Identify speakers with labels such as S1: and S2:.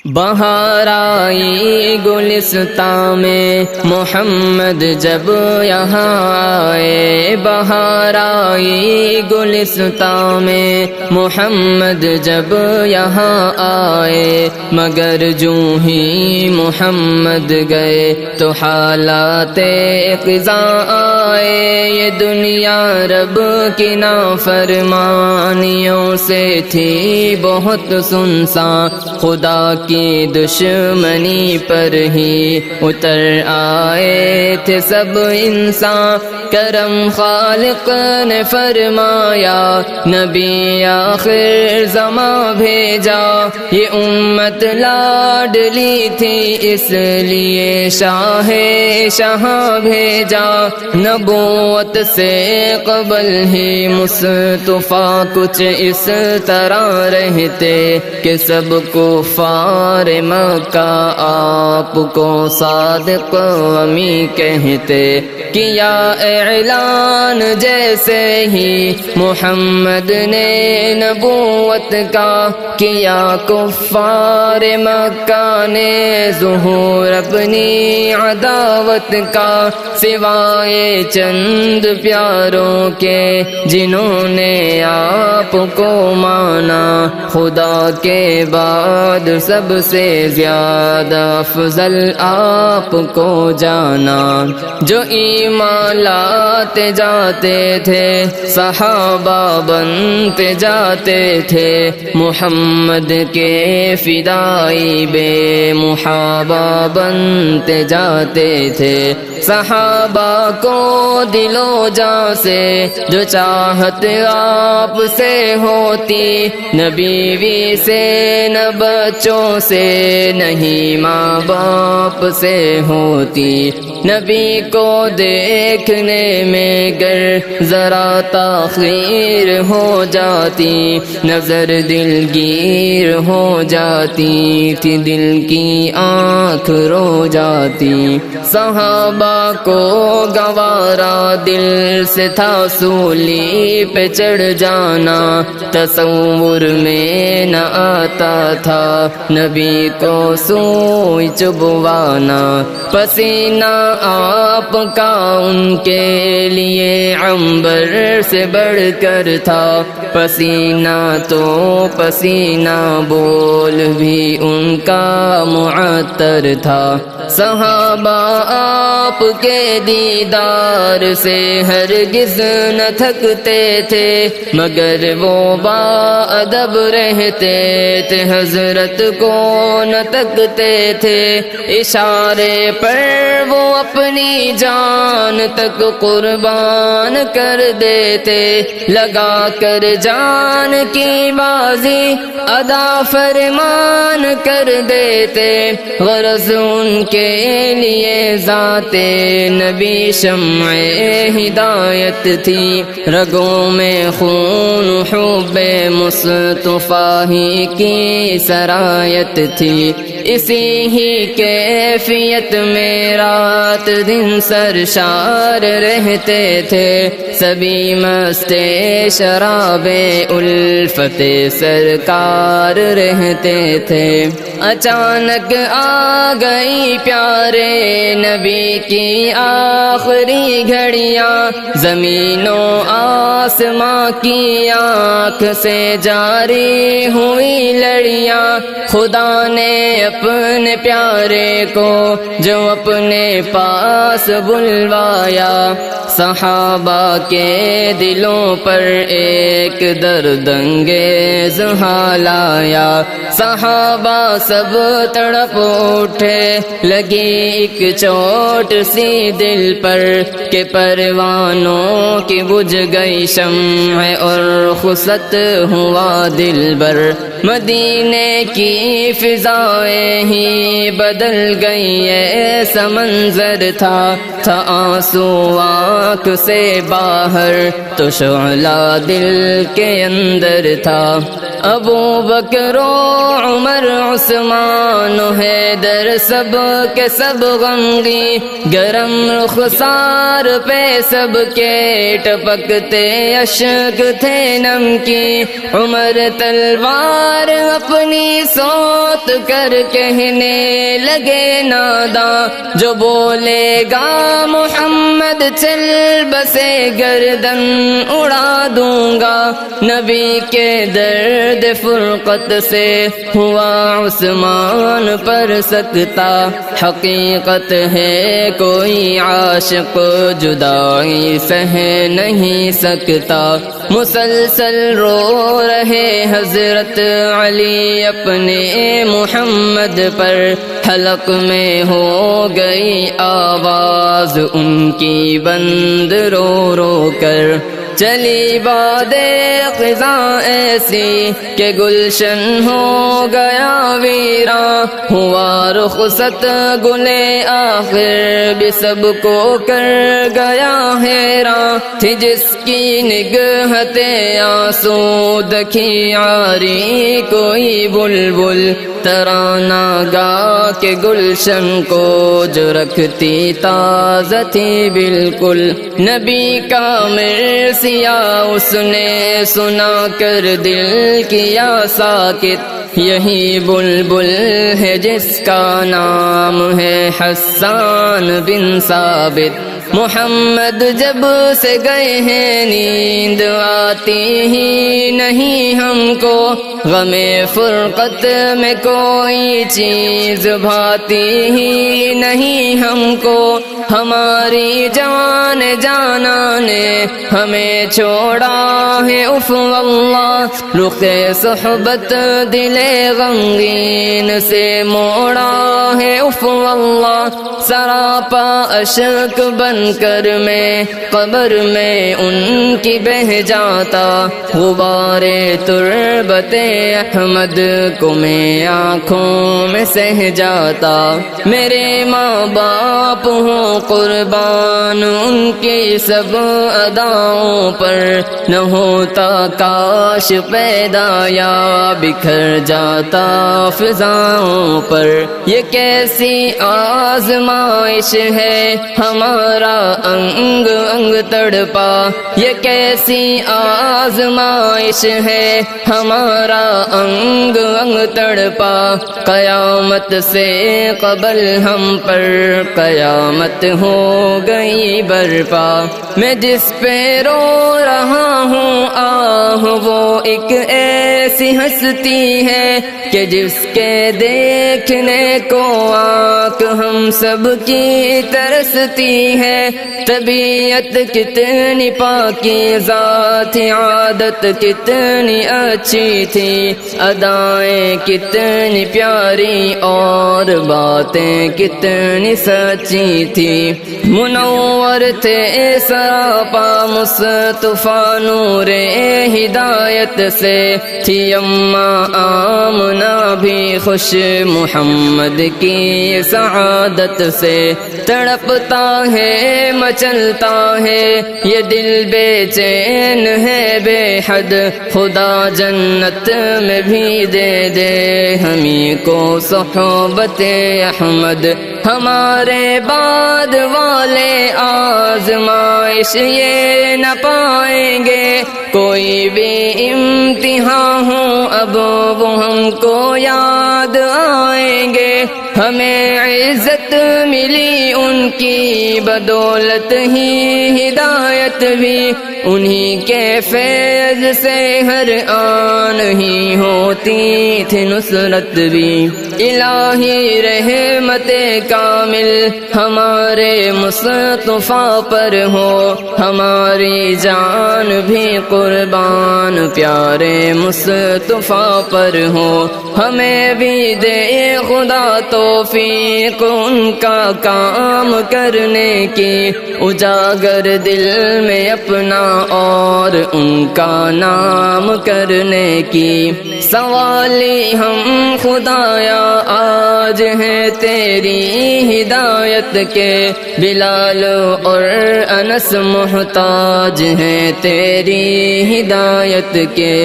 S1: بہار آئی گلستان میں محمد جب یہاں آئے، بہار آئی گلستان میں محمد جب یہاں آئے، مگر جوں ہی محمد گئے تو حالات خزاں آئے۔ یہ دنیا رب کی نافرمانیوں سے تھی بہت سنسان، خدا کی دشمنی پر ہی اتر آئے تھے سب انسان۔ کرم خالق نے فرمایا نبی آخر زماں بھیجا، یہ امت لاڈلی تھی اس لیے شاہ شہاں بھیجا۔ نبوت سے قبل ہی مصطفیٰ کچھ اس طرح رہتے کہ سب کفار مکہ آپ کو صادق امی کہتے۔ کیا اعلان جیسے ہی محمد نے نبوت کا، کیا کفار مکہ نے ظہور اپنی عداوت کا، سوائے چند پیاروں کے جنہوں نے آپ کو مانا۔ خدا کے بعد سب سے زیادہ افضل آپ کو جانا۔ جو ایمان لاتے جاتے تھے صحابہ بنتے جاتے تھے، محمد کے فدائی بے محابہ بنتے جاتے تھے۔ صحابہ کو دل و جاں سے جو چاہت آپ سے ہوتی، نہ بیوی سے نہ بچوں سے نہیں ماں باپ سے ہوتی۔ نبی کو دیکھنے میں گر ذرا تاخیر ہو جاتی، نظر دلگیر ہو جاتی تھی، دل کی آنکھ رو جاتی۔ صحابہ کو گوارا دل سے تھا سولی پہ چڑھ جانا، تصور میں نہ آتا تھا نبی کو سوئی چبوانا۔ پسینہ آپ کا ان کے لیے عنبر سے بڑھ کر تھا، پسینہ تو پسینہ بول بھی ان کا معطر تھا۔ صحابہ آپ کے دیدار سے ہرگز نہ تھکتے تھے، مگر وہ باادب رہتے تھے، حضرت کو نہ تکتے تھے۔ اشارے پر وہ اپنی جان تک قربان کر دیتے، لگا کر جان کی بازی ادا فرمان کر دیتے۔ غرض ان کے لیے ذات نبی شمع ہدایت تھی، رگوں میں خون حب مصطفیٰ ہی کی سرایت تھی۔ اسی ہی کیفیت میں رات دن سرشار رہتے تھے، سبھی مست شراب الفت سرکار رہتے تھے۔ اچانک آ گئی پیارے نبی کی آخری گھڑیاں، زمین و آسماں کی آنکھ سے جاری ہوئی لڑیاں۔ خدا نے اپنے پیارے کو جو اپنے پاس بلوایا، صحابہ کے دلوں پر ایک درد انگیز حال آیا۔ صحابہ سب تڑپ اٹھے، لگی ایک چوٹ سی دل پر کہ پروانوں کی بجھ گئی شمع اور رخصت ہوا دل بر۔ مدینے کی فضائیں ہی بدل گئی، ایسا منظر تھا آنسو آنکھ سے باہر تو شعلہ دل کے اندر تھا۔ ابو بکر و عمر عثمان و حیدر سب کے سب غمگی، گرم رخسار پہ سب کے ٹپکتے اشک تھے نم کی۔ عمر تلوار اپنی سوت کر کہنے لگے ناداں، جو بولے گا محمد چل بسے گردن اڑا دوں گا۔ نبی کے درد فرقت سے ہوا عثمان پر سکتا، حقیقت ہے کوئی عاشق جدائی سہ نہیں سکتا۔ مسلسل رو رہے حضرت علی اپنے محمد پر، حلق میں ہو گئی آواز ان کی بند رو رو کر۔ چلی باد خزاں ایسی کہ گلشن ہو گیا ویراں، ہوا رخصت گلے آخر بھی سب کو کر گیا حیراں۔ تھی جس کی نگہت آسودگی عاری کوئی بلبل، ترانہ گا کے گلشن کو جو رکھتی تازہ تھی بالکل۔ نبی کا مرثیہ اس نے سنا کر دل کیا ساکت، یہی بلبل ہے جس کا نام ہے حسان بن ثابت۔ محمد جب سے گئے ہیں نیند آتی ہی نہیں ہم کو، غم فرقت میں کوئی چیز بھاتی ہی نہیں ہم کو۔ ہماری جان جانا نے ہمیں چھوڑا ہے اف اللہ، رخ صحبت دل غمگین سے موڑا ہے اف اللہ۔ سراپا اشک بن کر میں قبر میں ان کی بہہ جاتا، غبار تربت احمد کو میں آنکھوں میں سہ جاتا۔ میرے ماں باپ ہوں قربان ان کی سب اداؤں پر، نہ ہوتا کاش پیدا یا بکھر جاتا فضاؤں پر۔ یہ کیسی آزمائش ہے ہمارا انگ انگ تڑپا، یہ کیسی آزمائش ہے ہمارا انگ انگ تڑپا۔ قیامت سے قبل ہم پر قیامت ہو گئی برپا۔ میں جس پہ رو رہا ہوں آہ وہ ایک ایسی ہستی ہے کہ جس کے دیکھنے کو آنکھ ہم سب کی ترستی ہے۔ طبیعت کتنی پاکیزہ تھی، عادت کتنی اچھی تھی، ادائیں کتنی پیاری اور باتیں کتنی سچی تھی۔ منور تھے سراپا مصطفیٰ نور ہدایت سے، تھی اماں آمنہ بھی خوش محمد کی سعادت سے۔ تڑپتا ہے مچلتا ہے یہ دل بے چین ہے بے حد، خدا جنت میں بھی دے دے ہمیں کو صحبت احمد۔ ہمارے بعد والے آزمائش یہ نہ پائیں گے، کوئی بھی امتحان ہو اب وہ ہم کو یاد آئیں گے۔ ہمیں عزت ملی ان کی بدولت ہی ہدایت بھی، انہی کے فیض سے ہر آن ہی ہوتی تھی نصرت بھی۔ الہی رحمت کامل ہمارے مصطفیٰ پر ہو، ہماری جان بھی قربان پیارے مصطفیٰ پر ہو۔ ہمیں بھی دے خدا توفیق ان کا کام کرنے کی، اجاگر دل میں اپنا اور ان کا نام کرنے کی۔ سوالی ہم خدایا آج ہیں تیری ہدایت کے، بلال اور انس محتاج ہیں تیری ہدایت کے۔